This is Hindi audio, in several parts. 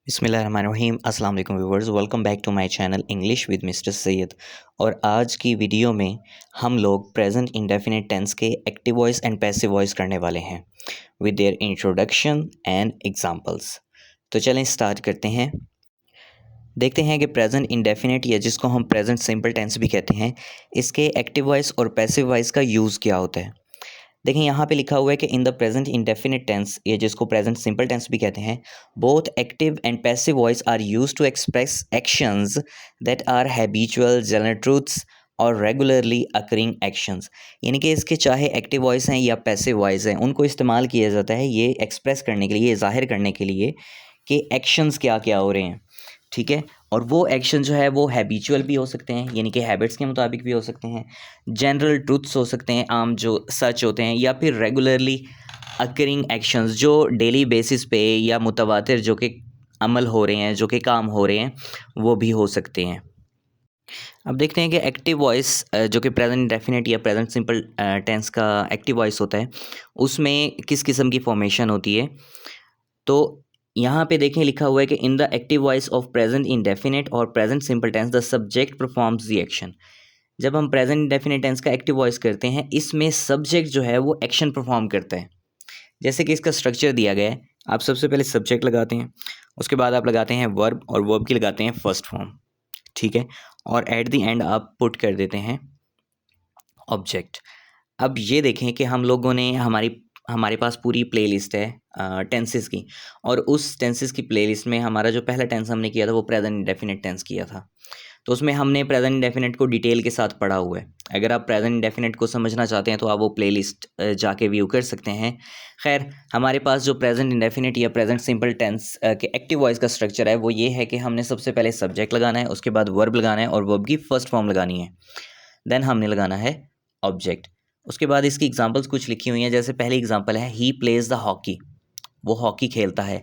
बिस्मिल्लाहिर्रहमानिर्रहीम अस्सलाम वालेकुम viewers, welcome back to my channel English with mister Syed. और आज की वीडियो में हम लोग प्रेजेंट इंडेफिनिट टेंस के active voice and passive voice करने वाले हैं with their introduction and examples. तो चलें स्टार्ट करते हैं। देखते हैं कि प्रेजेंट इंडेफिनिट या जिसको हम प्रेजेंट सिंपल टेंस भी कहते हैं, इसके एक्टिव वॉइस और पैसिव वॉइस का यूज़ क्या होता है। देखिए यहाँ पे लिखा हुआ है कि in the present indefinite tense, ये जिसको प्रेजेंट सिंपल टेंस भी कहते हैं, both active and passive voice are used to express actions that are habitual, general truths और रेगुलरली अकरिंग एक्शंस। यानी कि इसके चाहे एक्टिव वॉइस हैं या पैसिव वॉइस हैं, उनको इस्तेमाल किया जाता है ये एक्सप्रेस करने के लिए, ये ज़ाहिर करने के लिए कि एक्शंस क्या क्या हो रहे हैं। ठीक है, और वो एक्शन जो है वो हैबिचुअल भी हो सकते हैं, यानी कि हैबिट्स के मुताबिक भी हो सकते हैं, जनरल ट्रूथ्स हो सकते हैं, आम जो सच होते हैं, या फिर रेगुलरली अकरिंग एक्शंस जो डेली बेसिस पे या मुतवातिर जो कि अमल हो रहे हैं, जो कि काम हो रहे हैं, वो भी हो सकते हैं। अब देखते हैं कि एक्टिव वॉइस जो कि प्रेजेंट डेफिनेट या प्रेजेंट सिंपल टेंस का एक्टिव वॉइस होता है, उसमें किस किस्म की फॉर्मेशन होती है। तो यहाँ पे देखें लिखा हुआ है कि in the active voice of present indefinite और present simple tense the subject performs the action. जब हम प्रेजेंट इंडेफिनिट टेंस का एक्टिव वॉइस करते हैं, इसमें सब्जेक्ट जो है वो एक्शन परफॉर्म करता है। जैसे कि इसका स्ट्रक्चर दिया गया है, आप सबसे पहले सब्जेक्ट लगाते हैं, उसके बाद आप लगाते हैं वर्ब, और वर्ब की लगाते हैं फर्स्ट फॉर्म। ठीक है, और एट द एंड आप पुट कर देते हैं ऑब्जेक्ट। अब ये देखें कि हम लोगों ने हमारे पास पूरी प्लेलिस्ट है टेंसेस की, और उस टेंसेस की प्लेलिस्ट में हमारा जो पहला टेंस हमने किया था वो प्रेजेंट इंडेफिनिट टेंस किया था। तो उसमें हमने प्रेजेंट इंडेफिनिट को डिटेल के साथ पढ़ा हुआ है। अगर आप प्रेजेंट इंडेफिनिट को समझना चाहते हैं तो आप वो प्लेलिस्ट जाके व्यू कर सकते हैं। खैर, हमारे पास जो प्रेजेंट इंडेफिनिट या प्रेजेंट सिंपल टेंस के एक्टिव वॉइस का स्ट्रक्चर है वो ये है कि हमने सबसे पहले सब्जेक्ट लगाना है, उसके बाद वर्ब लगाना है और वर्ब की फर्स्ट फॉर्म लगानी है, देन हमने लगाना है ऑब्जेक्ट। उसके बाद इसकी एग्जांपल्स कुछ लिखी हुई हैं। जैसे पहली एग्जांपल है ही प्लेज द हॉकी, वो हॉकी खेलता है।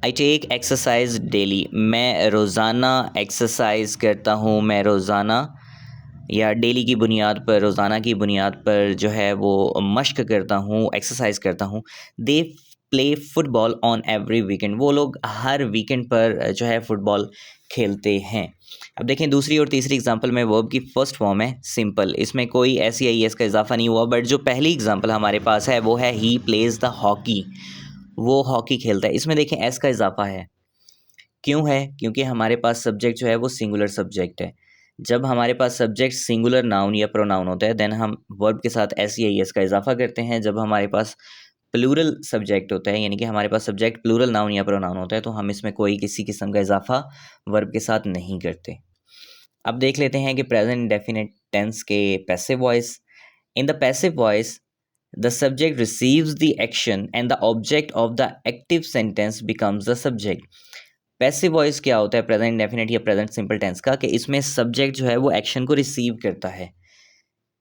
आई टेक एक्सरसाइज डेली, मैं रोज़ाना एक्सरसाइज करता हूँ, मैं रोज़ाना या डेली की बुनियाद पर, रोज़ाना की बुनियाद पर जो है वो मश्क करता हूँ, एक्सरसाइज करता हूँ। They play football on every weekend, वो लोग हर वीकेंड पर जो है फुटबॉल खेलते हैं। अब देखें दूसरी और तीसरी एग्जांपल में वर्ब की फर्स्ट फॉर्म है सिंपल, इसमें कोई एस या एस का इजाफा नहीं हुआ, बट जो पहली एग्जांपल हमारे पास है वो है ही प्लेज द हॉकी, वो हॉकी खेलता है। इसमें देखें एस का इजाफा है, क्यों है? क्योंकि हमारे पास सब्जेक्ट जो है वो सिंगुलर सब्जेक्ट है। जब हमारे पास सब्जेक्ट सिंगुलर नाउन या प्रोनाउन होता है, देन हम वर्ब के साथ एस या एस का इजाफा करते हैं। जब हमारे पास प्लूरल सब्जेक्ट होता है, यानी कि हमारे पास सब्जेक्ट प्लूरल नाउन या प्रोनाउन होता है, तो हम इसमें कोई किसी किस्म का इजाफा वर्ब के साथ नहीं करते। अब देख लेते हैं कि प्रेजेंट इंडेफिनिट टेंस के passive voice. In the passive voice the subject receives the action and the object of the active sentence becomes the subject. Passive voice क्या होता है प्रेजेंट इंडेफिनिट या प्रेजेंट सिंपल टेंस का, कि इसमें सब्जेक्ट जो है वो एक्शन को रिसीव करता है,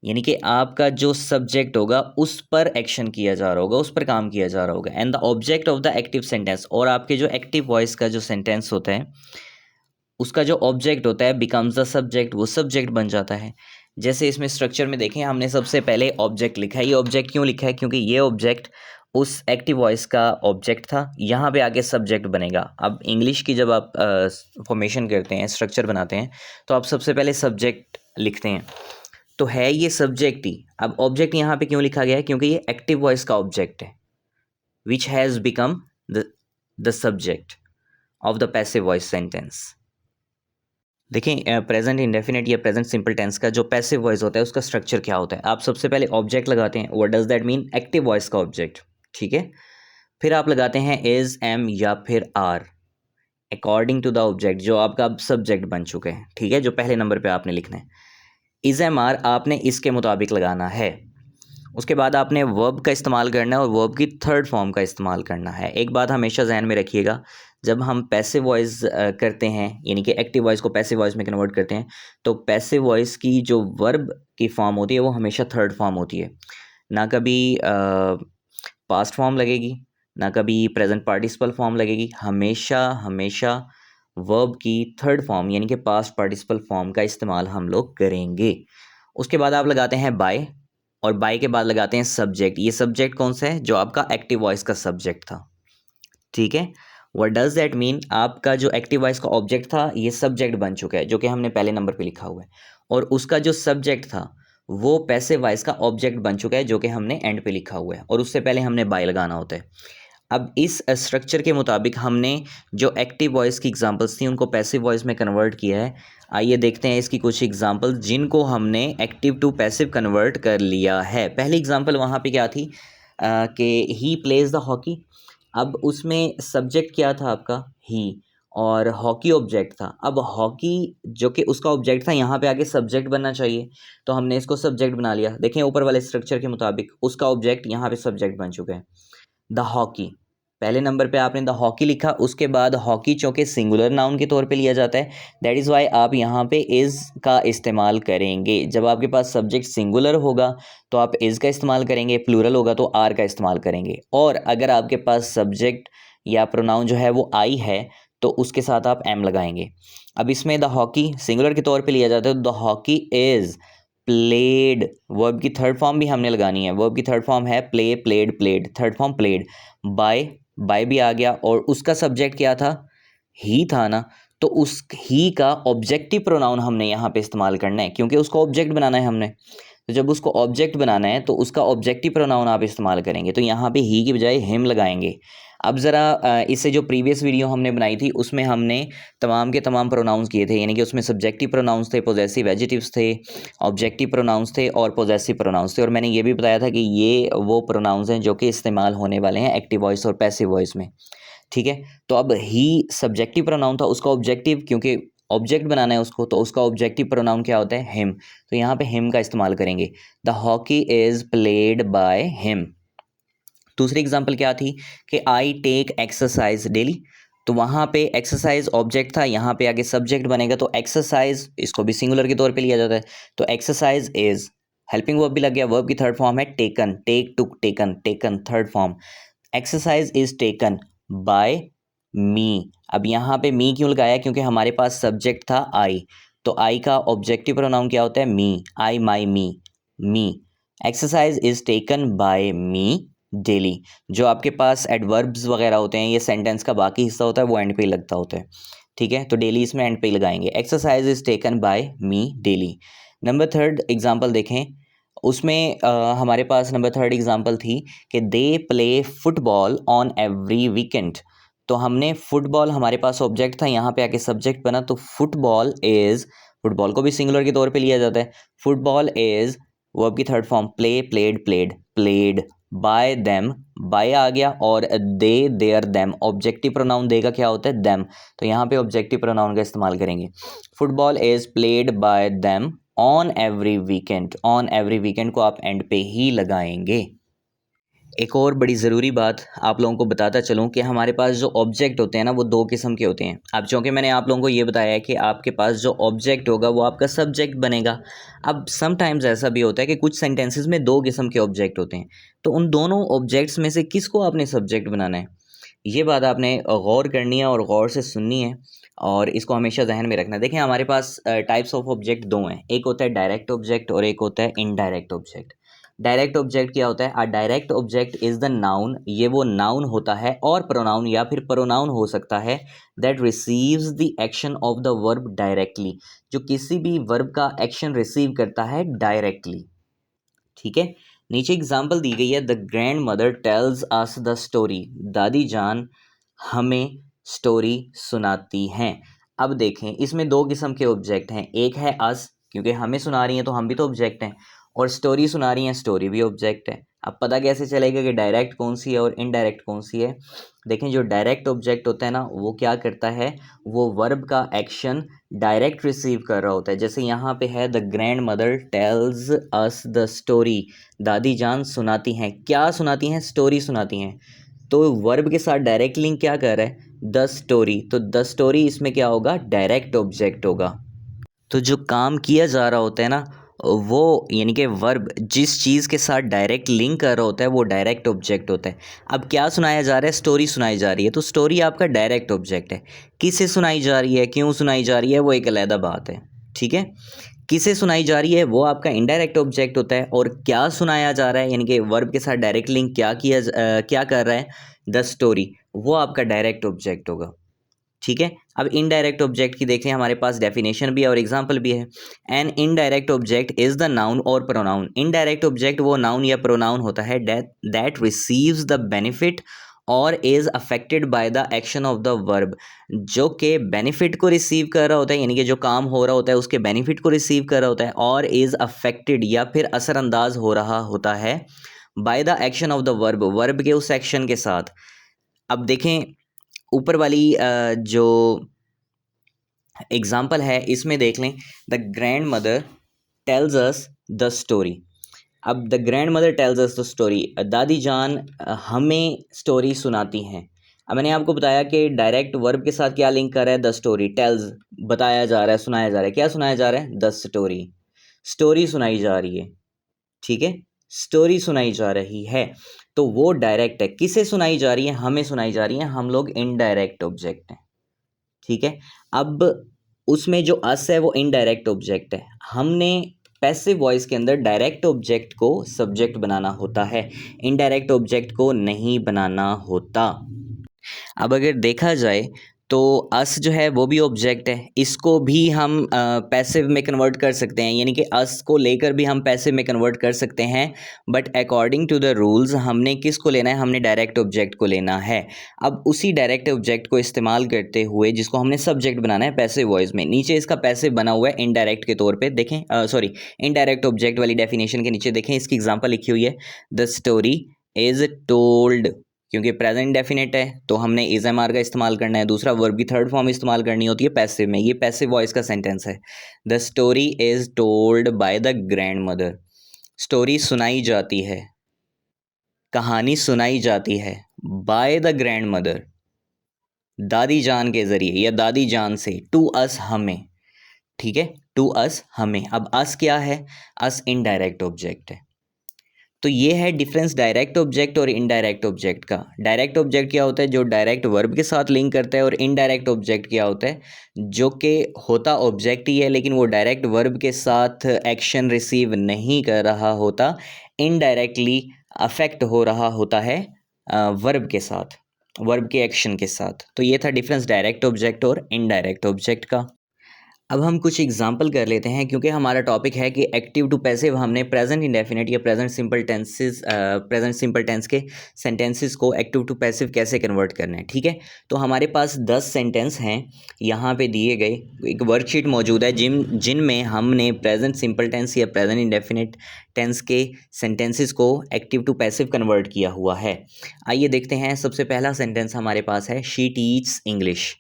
यानी कि आपका जो सब्जेक्ट होगा उस पर एक्शन किया जा रहा होगा, उस पर काम किया जा रहा होगा। And the object of the active sentence, और आपके जो एक्टिव वॉइस का जो सेंटेंस होता है उसका जो ऑब्जेक्ट होता है बिकम्स द सब्जेक्ट, वो सब्जेक्ट बन जाता है। जैसे इसमें स्ट्रक्चर में देखें, हमने सबसे पहले ऑब्जेक्ट लिखा है। ये ऑब्जेक्ट क्यों लिखा है? क्योंकि ये ऑब्जेक्ट उस एक्टिव वॉइस का ऑब्जेक्ट था, यहाँ पे आगे सब्जेक्ट बनेगा। अब इंग्लिश की जब आप फॉर्मेशन करते हैं, स्ट्रक्चर बनाते हैं, तो आप सबसे पहले सब्जेक्ट लिखते हैं, तो है ये सब्जेक्ट ही। अब ऑब्जेक्ट यहाँ पे क्यों लिखा गया है? क्योंकि ये एक्टिव वॉइस का ऑब्जेक्ट है, which has become the subject of the passive voice sentence. देखें प्रेजेंट इंडेफिनिट या प्रेजेंट सिंपल टेंस का जो पैसिव वॉइस होता है उसका स्ट्रक्चर क्या होता है। आप सबसे पहले ऑब्जेक्ट लगाते हैं, what does that mean? Active voice का ऑब्जेक्ट। ठीक है, फिर आप लगाते हैं इज, एम या फिर are according to the object, जो आपका अब सब्जेक्ट बन चुके हैं। ठीक है, जो पहले नंबर पे आपने लिखना है इज, एम, आर आपने इसके मुताबिक लगाना है। उसके बाद आपने वर्ब का इस्तेमाल करना है और वर्ब की थर्ड फॉर्म का इस्तेमाल करना है। एक बात हमेशा जहन में रखिएगा, जब हम पैसिव वॉइस करते हैं, यानी कि एक्टिव वॉइस को पैसिव वॉइस में कन्वर्ट करते हैं, तो पैसिव वॉइस की जो वर्ब की फॉर्म होती है वो हमेशा थर्ड फॉर्म होती है। ना कभी पास्ट फॉर्म लगेगी, ना कभी प्रेजेंट पार्टिसिपल फॉर्म लगेगी, हमेशा हमेशा वर्ब की थर्ड फॉर्म यानी कि पास्ट पार्टिसिपल फॉर्म का इस्तेमाल हम लोग करेंगे। उसके बाद आप लगाते हैं बाय, और बाय के बाद लगाते हैं सब्जेक्ट। ये सब्जेक्ट कौन सा है? जो आपका एक्टिव वॉइस का सब्जेक्ट था। ठीक है, व्हाट डज दैट मीन, आपका जो एक्टिव वॉइस का ऑब्जेक्ट था ये सब्जेक्ट बन चुका है, जो कि हमने पहले नंबर पे लिखा हुआ है, और उसका जो सब्जेक्ट था वो पैसिव वॉइस का ऑब्जेक्ट बन चुका है, जो कि हमने एंड पे लिखा हुआ है, और उससे पहले हमने बाय लगाना होता है। अब इस स्ट्रक्चर के मुताबिक हमने जो एक्टिव वॉइस की एग्जांपल्स थी उनको पैसिव वॉइस में कन्वर्ट किया है। आइए देखते हैं इसकी कुछ एग्जांपल्स जिनको हमने एक्टिव टू पैसिव कन्वर्ट कर लिया है। पहली एग्जांपल वहाँ पे क्या थी कि ही प्लेज द हॉकी। अब उसमें सब्जेक्ट क्या था आपका, ही, और हॉकी ऑब्जेक्ट था। अब हॉकी जो कि उसका ऑब्जेक्ट था, यहाँ पे आगे सब्जेक्ट बनना चाहिए, तो हमने इसको सब्जेक्ट बना लिया। देखें ऊपर वाले स्ट्रक्चर के मुताबिक उसका ऑब्जेक्ट यहाँ पे सब्जेक्ट बन चुका है, द हॉकी। पहले नंबर पे आपने द हॉकी लिखा, उसके बाद हॉकी चूँकि सिंगुलर नाउन के तौर पे लिया जाता है, दैट इज़ वाई आप यहाँ पे इज़ का इस्तेमाल करेंगे। जब आपके पास सब्जेक्ट सिंगुलर होगा तो आप इज़ का इस्तेमाल करेंगे, प्लूरल होगा तो आर का इस्तेमाल करेंगे, और अगर आपके पास सब्जेक्ट या प्रोनाउन जो है वो आई है तो उसके साथ आप एम लगाएंगे। अब इसमें द हॉकी सिंगुलर के तौर पे लिया जाता है, तो the hockey is played, verb की थर्ड फॉर्म भी हमने लगानी है। वर्ब की थर्ड फॉर्म है play, played, played, third form played. By भी आ गया, और उसका सब्जेक्ट क्या था, ही था ना, तो उस ही का ऑब्जेक्टिव प्रोनाउन हमने यहाँ पे इस्तेमाल करना है, क्योंकि उसको ऑब्जेक्ट बनाना है हमने। तो जब उसको ऑब्जेक्ट बनाना है तो उसका ऑब्जेक्टिव प्रोनाउन आप इस्तेमाल करेंगे, तो यहाँ पे ही की बजाय हिम लगाएंगे। अब ज़रा इससे जो प्रीवियस वीडियो हमने बनाई थी उसमें हमने तमाम के तमाम प्रोनाउंस किए थे, यानी कि उसमें सब्जेक्टिव प्रोनाउंस थे, पॉजेसिव एडजेक्टिव्स थे, ऑब्जेक्टिव प्रोनाउंस थे और पॉजेसिव प्रोनाउंस थे, और मैंने ये भी बताया था कि ये वो प्रोनाउंस हैं जो कि इस्तेमाल होने वाले हैं एक्टिव वॉइस और पैसिव वॉइस में। ठीक है, तो अब ही सब्जेक्टिव प्रोनाउन था, उसका ऑब्जेक्टिव, क्योंकि ऑब्जेक्ट बनाना है उसको, तो उसका ऑब्जेक्टिव प्रोनाउन क्या होता है, हिम, तो यहाँ पे हिम का इस्तेमाल करेंगे। The hockey is played by him. दूसरी एग्जांपल क्या थी कि आई टेक एक्सरसाइज डेली, तो वहाँ पे एक्सरसाइज ऑब्जेक्ट था, यहाँ पे आगे सब्जेक्ट बनेगा, तो एक्सरसाइज इसको भी सिंगुलर के तौर पे लिया जाता है, तो एक्सरसाइज इज, हेल्पिंग वर्ब भी लग गया, वर्ब की थर्ड फॉर्म है taken, take, took, taken, taken third form. Exercise is taken by me. अब यहाँ पे मी क्यों लगाया, क्योंकि हमारे पास सब्जेक्ट था आई, तो आई का ऑब्जेक्टिव प्रोनाउन क्या होता है, me, I, my, me, me. Exercise is taken by me daily. जो आपके पास एडवर्ब्स वगैरह होते हैं, ये सेंटेंस का बाकी हिस्सा होता है, वो एंड पे ही लगता होता है। ठीक है, तो डेली इसमें एंड पे ही लगाएंगे। Exercise is taken by me daily. Number third example देखें, उसमें हमारे पास नंबर थर्ड एग्जांपल थी कि they play football on every weekend. तो हमने फुटबॉल, हमारे पास ऑब्जेक्ट था, यहाँ पे आके सब्जेक्ट बना, तो फुटबॉल इज, फुटबॉल को भी सिंगुलर के तौर पे लिया जाता है, फुटबॉल इज वर्ब की third form play, played, played, played by them, by आ गया, और they, their, them, objective pronoun देगा क्या होता है, देम, तो यहाँ पे ऑब्जेक्टिव प्रोनाउन का इस्तेमाल करेंगे। Football is played by them on every weekend, on every weekend को आप एंड पे ही लगाएंगे। एक और बड़ी ज़रूरी बात आप लोगों को बताता चलूँ कि हमारे पास जो ऑब्जेक्ट होते हैं ना वो दो किस्म के होते हैं। अब चूँकि मैंने आप लोगों को ये बताया है कि आपके पास जो ऑब्जेक्ट होगा वो आपका सब्जेक्ट बनेगा। अब समटाइम्स ऐसा भी होता है कि कुछ सेंटेंसेस में दो किस्म के ऑब्जेक्ट होते हैं, तो उन दोनों ऑब्जेक्ट्स में से किसको आपने सब्जेक्ट बनाना है, ये बात आपने गौर करनी है और गौर से सुननी है, और इसको हमेशा जहन में रखना है। देखें हमारे पास टाइप्स ऑफ ऑब्जेक्ट दो हैं, एक होता है डायरेक्ट ऑब्जेक्ट और एक होता है इनडायरेक्ट ऑब्जेक्ट। डायरेक्ट ऑब्जेक्ट क्या होता है, अ direct object is the noun, ये वो नाउन होता है और प्रोनाउन या फिर प्रोनाउन हो सकता है, that receives the action of the verb directly, जो किसी भी वर्ब का एक्शन रिसीव करता है डायरेक्टली। ठीक है, नीचे एग्जाम्पल दी गई है, the grandmother tells us the story, दादी जान हमें स्टोरी सुनाती हैं। अब देखें इसमें दो किस्म के ऑब्जेक्ट हैं, एक है अस, क्योंकि हमें सुना रही हैं तो हम भी तो ऑब्जेक्ट हैं, और स्टोरी सुना रही हैं, स्टोरी भी ऑब्जेक्ट है। अब पता कैसे चलेगा कि डायरेक्ट कौन सी है और इनडायरेक्ट कौन सी है, देखें जो डायरेक्ट ऑब्जेक्ट होता है ना वो क्या करता है, वो वर्ब का एक्शन डायरेक्ट रिसीव कर रहा होता है। जैसे यहाँ पे है the grandmother tells us the story, दादी जान सुनाती हैं, क्या सुनाती हैं, स्टोरी सुनाती हैं, तो वर्ब के साथ डायरेक्ट लिंक क्या कर रहा है, द स्टोरी, तो द स्टोरी इसमें क्या होगा, डायरेक्ट ऑब्जेक्ट होगा। तो जो काम किया जा रहा होता है ना वो, यानी कि वर्ब जिस चीज़ के साथ डायरेक्ट लिंक कर रहा होता है वो डायरेक्ट ऑब्जेक्ट होता है। अब क्या सुनाया जा रहा है, स्टोरी सुनाई जा रही है, तो स्टोरी आपका डायरेक्ट ऑब्जेक्ट है। किसे सुनाई जा रही है, क्यों सुनाई जा रही है, वो एक अलग बात है। ठीक है, किसे सुनाई जा रही है वो आपका इनडायरेक्ट ऑब्जेक्ट होता है, और क्या सुनाया जा रहा है, यानी कि वर्ब के साथ डायरेक्ट लिंक क्या कर रहा है, द स्टोरी, वो आपका डायरेक्ट ऑब्जेक्ट होगा। ठीक है, अब इनडायरेक्ट ऑब्जेक्ट की देखें, हमारे पास डेफिनेशन भी है और एग्जांपल भी है। An indirect object is the noun और प्रोनाउन। इनडायरेक्ट ऑब्जेक्ट वो नाउन या प्रोनाउन होता है दैट रिसीव्स द बेनिफिट और is affected by the action of the verb, जो कि बेनिफिट को रिसीव कर रहा होता है, यानी कि जो काम हो रहा होता है उसके बेनिफिट को रिसीव कर रहा होता है, और इज अफेक्टेड या फिर असरअंदाज हो रहा होता है by the action of the verb, verb के उस एक्शन के साथ। अब देखें ऊपर वाली जो एग्जाम्पल है इसमें देख लें, the grandmother tells us the story. अब the grandmother tells us the story, दादी जान हमें स्टोरी सुनाती हैं। अब मैंने आपको बताया कि डायरेक्ट वर्ब के साथ क्या लिंक कर रहा है, द स्टोरी, टेल्स बताया जा रहा है, सुनाया जा रहा है, क्या सुनाया जा रहा है, द स्टोरी, स्टोरी सुनाई जा रही है। ठीक है, स्टोरी सुनाई जा रही है, तो वो डायरेक्ट है। किसे सुनाई जा रही है, हमें सुनाई जा रही है, हम लोग इनडायरेक्ट ऑब्जेक्ट हैं। ठीक है, अब उसमें जो अस है वो इनडायरेक्ट ऑब्जेक्ट है। हमने पैसिव वॉइस के अंदर डायरेक्ट ऑब्जेक्ट को सब्जेक्ट बनाना होता है, इनडायरेक्ट ऑब्जेक्ट को नहीं बनाना होता। अब अगर देखा जाए तो अस जो है वो भी ऑब्जेक्ट है, इसको भी हम पैसिव में कन्वर्ट कर सकते हैं, यानी कि अस को लेकर भी हम पैसिव में कन्वर्ट कर सकते हैं, but according to the rules हमने किसको लेना है, हमने डायरेक्ट ऑब्जेक्ट को लेना है। अब उसी डायरेक्ट ऑब्जेक्ट को इस्तेमाल करते हुए जिसको हमने सब्जेक्ट बनाना है पैसिव वॉइस में, नीचे इसका पैसिव बना हुआ है इनडायरेक्ट के तौर पर, देखें सॉरी इनडायरेक्ट ऑब्जेक्ट वाली डेफिनेशन के नीचे देखें, इसकी एग्जाम्पल लिखी हुई है, द स्टोरी इज टोल्ड, क्योंकि प्रेजेंट डेफिनेट है तो हमने इज एम आर का इस्तेमाल करना है, दूसरा वर्ब की थर्ड फॉर्म इस्तेमाल करनी होती है पैसिव में, ये पैसिव वॉइस का सेंटेंस है। The story is told by the grand mother, story सुनाई जाती है, कहानी सुनाई जाती है, बाय द ग्रैंड मदर, दादी जान के जरिए या दादी जान से, टू अस हमें। ठीक है, टू अस हमें। अब अस क्या है, अस इनडायरेक्ट ऑब्जेक्ट है। तो ये है डिफरेंस डायरेक्ट ऑब्जेक्ट और इनडायरेक्ट ऑब्जेक्ट का। डायरेक्ट ऑब्जेक्ट क्या होता है, जो डायरेक्ट वर्ब के साथ लिंक करता है, और इनडायरेक्ट ऑब्जेक्ट क्या होता है, जो कि होता ऑब्जेक्ट ही है लेकिन वो डायरेक्ट वर्ब के साथ एक्शन रिसीव नहीं कर रहा होता, इनडायरेक्टली अफेक्ट हो रहा होता है वर्ब के साथ, वर्ब के एक्शन के साथ। तो ये था डिफरेंस डायरेक्ट ऑब्जेक्ट और इनडायरेक्ट ऑब्जेक्ट का। अब हम कुछ एग्जांपल कर लेते हैं, क्योंकि हमारा टॉपिक है कि एक्टिव टू पैसिव हमने प्रेजेंट इंडेफिनिट या प्रेजेंट सिंपल टेंस के सेंटेंसेस को एक्टिव टू पैसिव कैसे कन्वर्ट करना है। ठीक है, तो हमारे पास 10 सेंटेंस हैं यहाँ पे दिए गए, एक वर्कशीट मौजूद है जिनमें हमने प्रेजेंट सिंपल टेंस या प्रेजेंट इंडेफिनिट टेंस के सेंटेंसेस को एक्टिव टू पैसिव कन्वर्ट किया हुआ है। आइए देखते हैं, सबसे पहला सेंटेंस हमारे पास है, शी टीच्स इंग्लिश।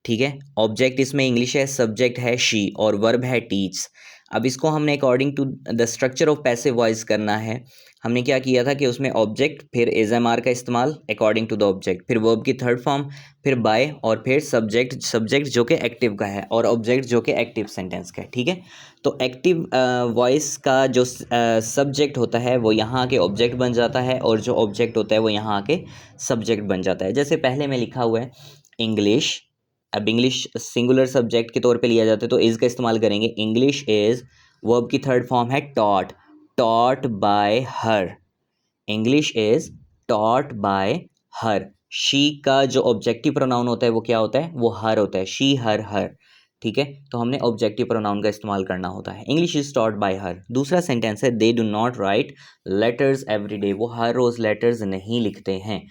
ठीक है, ऑब्जेक्ट इसमें इंग्लिश है, सब्जेक्ट है शी और वर्ब है टीच। अब इसको हमने according to the structure of passive voice करना है। हमने क्या किया था कि उसमें ऑब्जेक्ट, फिर इज एम आर का इस्तेमाल अकॉर्डिंग टू द ऑब्जेक्ट, फिर वर्ब की थर्ड फॉर्म, फिर बाय, और फिर सब्जेक्ट जो कि एक्टिव का है और ऑब्जेक्ट जो कि एक्टिव सेंटेंस का है। ठीक है, तो एक्टिव वॉइस का जो सब्जेक्ट होता है वो यहाँ आके ऑब्जेक्ट बन जाता है, और जो ऑब्जेक्ट होता है वो यहाँ आके सब्जेक्ट बन जाता है। जैसे पहले में लिखा हुआ है इंग्लिश, अब इंग्लिश सिंगुलर सब्जेक्ट के तौर पे लिया जाता है तो इज़ का इस्तेमाल करेंगे। इंग्लिश इज़, वर्ब की थर्ड फॉर्म है taught, taught by her, English is taught by her. She का जो ऑब्जेक्टिव प्रोनाउन होता है वो क्या होता है, वो हर होता है, शी हर हर। ठीक है, तो हमने ऑब्जेक्टिव प्रोनाउन का इस्तेमाल करना होता है। English is taught by her. दूसरा सेंटेंस है, they do not write letters every day, वो हर रोज़ लेटर्स नहीं लिखते हैं।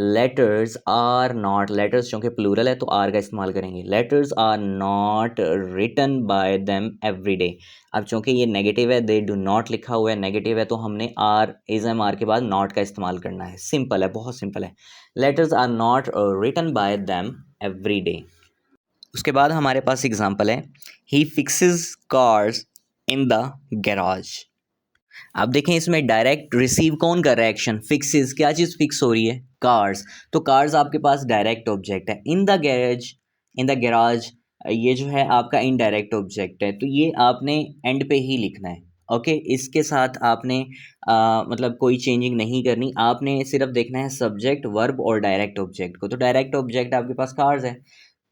लेटर्स आर नॉट, लेटर्स चूँकि प्लूरल है तो आर का इस्तेमाल करेंगे, letters are not written by them every day. अब चूँकि ये नेगेटिव है, दे डू नॉट लिखा हुआ है, नेगेटिव है, तो हमने आर, इज एम आर के बाद नॉट का इस्तेमाल करना है। सिंपल है, बहुत सिंपल है। Letters are not written by them every day. उसके बाद हमारे पास एग्जाम्पल है, he fixes cars in the garage. आप देखें इसमें डायरेक्ट रिसीव कौन कर रहा है एक्शन, फिक्सेस, क्या चीज़ फिक्स हो रही है, कार्स। तो कार्स आपके पास डायरेक्ट ऑब्जेक्ट है। In the garage, in the garage, ये जो है आपका इनडायरेक्ट ऑब्जेक्ट है, तो ये आपने एंड पे ही लिखना है। ओके, इसके साथ आपने मतलब कोई चेंजिंग नहीं करनी, आपने सिर्फ देखना है सब्जेक्ट, वर्ब और डायरेक्ट ऑब्जेक्ट को। तो डायरेक्ट ऑब्जेक्ट आपके पास कार्स है,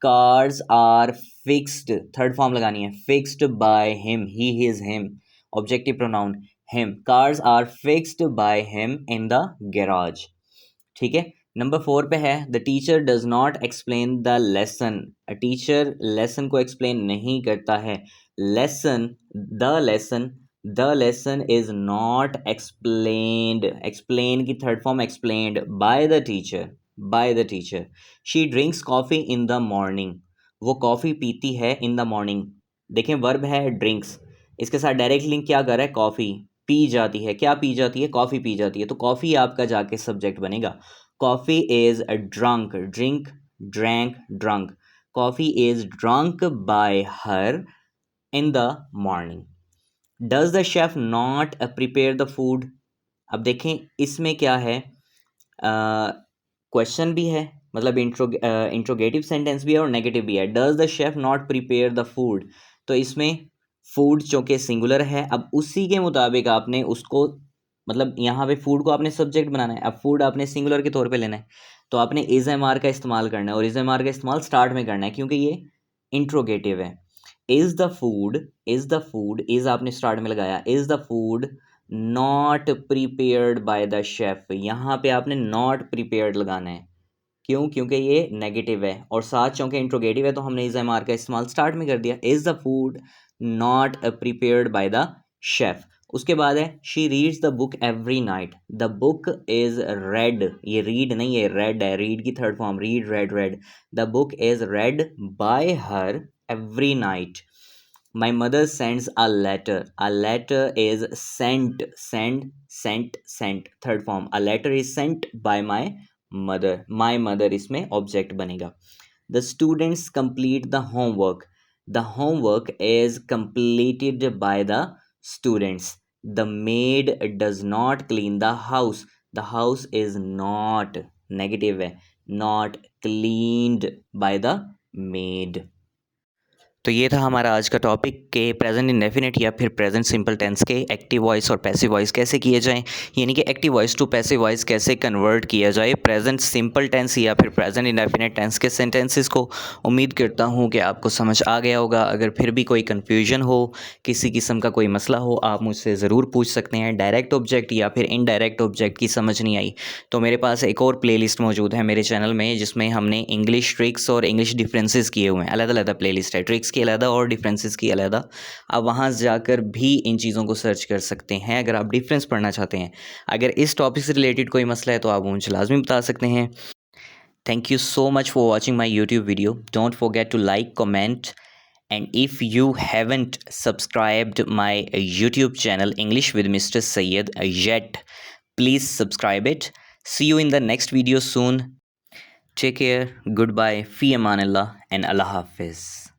cars are fixed, third form लगानी है, fixed by him, he his him, objective pronoun him, cars are fixed by him in the garage. ठीक है, नंबर 4 पे है the teacher does not explain the lesson. Teacher lesson को एक्सप्लेन नहीं करता है। Lesson the lesson is not explained. Explain की third form explained by the teacher. She drinks coffee in the morning. वो कॉफ़ी पीती है इन द मॉर्निंग। देखें वर्ब है ड्रिंक्स, इसके साथ डायरेक्ट लिंक क्या कर रहा है, कॉफ़ी पी जाती है। क्या पी जाती है, कॉफ़ी पी जाती है, तो कॉफ़ी आपका जाके सब्जेक्ट बनेगा। Coffee is drunk, drink drank drunk. Coffee is drunk by her in the morning. Does the chef not prepare the food. अब देखें इसमें क्या है, क्वेश्चन भी है, मतलब इंट्रोगेटिव सेंटेंस भी है और नेगेटिव भी है। Does the chef not prepare the food, तो इसमें फूड चूँकि सिंगुलर है, अब उसी के मुताबिक आपने उसको, मतलब यहाँ पे फूड को आपने सब्जेक्ट बनाना है। अब फूड आपने सिंगुलर के तौर पे लेना है, तो आपने इज एम आर का इस्तेमाल करना है, और इज एम आर का इस्तेमाल स्टार्ट में करना है क्योंकि ये इंट्रोगेटिव है। इज द फूड इज आपने स्टार्ट में लगाया, is the food not prepared by the chef, यहाँ पे आपने नॉट प्रिपेयर्ड लगाना है। क्यों, क्योंकि ये नेगेटिव है और साथ चूँकि इंट्रोगेटिव है तो हमने इज एम आर का इस्तेमाल स्टार्ट में कर दिया। Is the food not prepared by the chef. उसके बाद है she reads the book every night. The book is red, ये रीड नहीं है, रेड है, रीड की third form read red red. The book is red bye her every night. My mother sends a letter. A letter is sent, third form. A letter is sent by my mother. My mother इसमें object बनेगा। The students complete the homework. The homework is completed by the students. The maid does not clean the house. The house is not, negative है, not cleaned by the maid. तो ये था हमारा आज का टॉपिक कि प्रेजेंट इंडेफिनिट या फिर प्रेजेंट सिंपल टेंस के एक्टिव वॉइस और पैसिव वॉइस कैसे किए जाएं, यानी कि active voice to passive voice कैसे कन्वर्ट किया जाए प्रेजेंट सिंपल टेंस या फिर प्रेजेंट इंडेफिनिट टेंस के सेंटेंसेस को। उम्मीद करता हूँ कि आपको समझ आ गया होगा। अगर फिर भी कोई कन्फ्यूजन हो, किसी किस्म का कोई मसला हो, आप मुझसे ज़रूर पूछ सकते हैं। डायरेक्ट ऑब्जेक्ट या फिर इनडायरेक्ट ऑब्जेक्ट की समझ नहीं आई तो मेरे पास एक और प्लेलिस्ट मौजूद है मेरे चैनल में, जिसमें हमने इंग्लिश ट्रिक्स और इंग्लिश डिफरेंसेस किए हुए हैं। अलग-अलग प्लेलिस्ट है, ट्रिक्स की अलग और डिफरेंसेस की अलग। आप वहाँ जाकर भी इन चीज़ों को सर्च कर सकते हैं अगर आप डिफरेंस पढ़ना चाहते हैं। अगर इस टॉपिक से रिलेटेड कोई मसला है तो आप मुझे लाजमी बता सकते हैं। Thank you so much for watching my YouTube video. Don't forget to like, comment, and if you haven't subscribed my YouTube channel English with Mr. Sayyed yet, please subscribe it. See you in the next video soon. Take care, goodbye, fi amanillah, and Allah Hafiz.